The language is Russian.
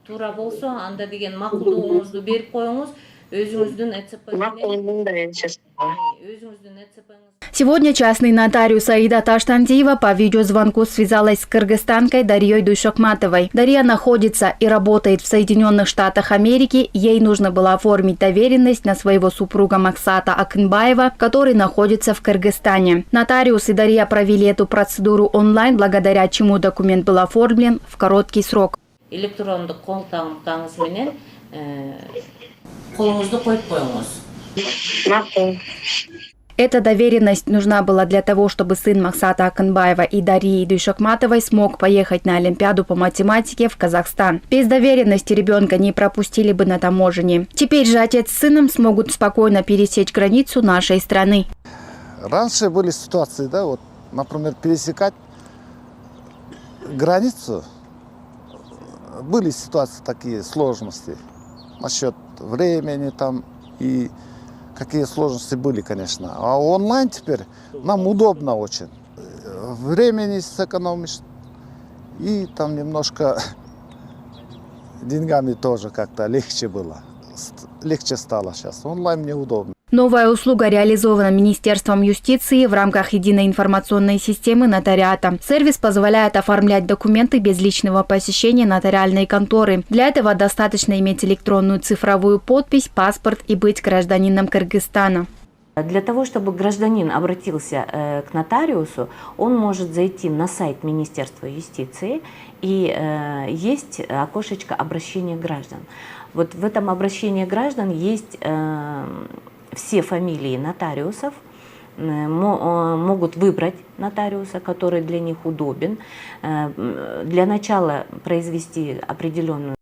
Туура болсо, анда деген макулдугуңузду берип коюңуз, өзүңүздүн ЭЦП Сегодня частный нотариус Аида Таштандиева по видеозвонку связалась с кыргызстанкой Дарьей Душокматовой. Дарья находится и работает в Соединенных Штатах Америки. Ей нужно было оформить доверенность на своего супруга Максата Акынбаева, который находится в Кыргызстане. Нотариус и Дарья провели эту процедуру онлайн, благодаря чему документ был оформлен в короткий срок. Электрондук кол тагыңыз менен колуңузду коюп коюңуз. Эта доверенность нужна была для того, чтобы сын Максата Акынбаева и Дарьи Душокматовой смог поехать на Олимпиаду по математике в Казахстан. Без доверенности ребенка не пропустили бы на таможне. Теперь же отец с сыном смогут спокойно пересечь границу нашей страны. Раньше были ситуации, да, вот, например, пересекать границу. Были ситуации такие, сложности насчет времени там и какие сложности были, конечно. А онлайн теперь нам удобно очень. Времени сэкономишь и там немножко деньгами тоже как-то легче было. Легче стало сейчас. Онлайн мне удобно. Новая услуга реализована Министерством юстиции в рамках единой информационной системы нотариата. Сервис позволяет оформлять документы без личного посещения нотариальной конторы. Для этого достаточно иметь электронную цифровую подпись, паспорт и быть гражданином Кыргызстана. Для того, чтобы гражданин обратился к нотариусу, он может зайти на сайт Министерства юстиции, и есть окошечко обращения граждан. Вот в этом обращении граждан есть все фамилии нотариусов, могут выбрать нотариуса, который для них удобен. Для начала произвести определенную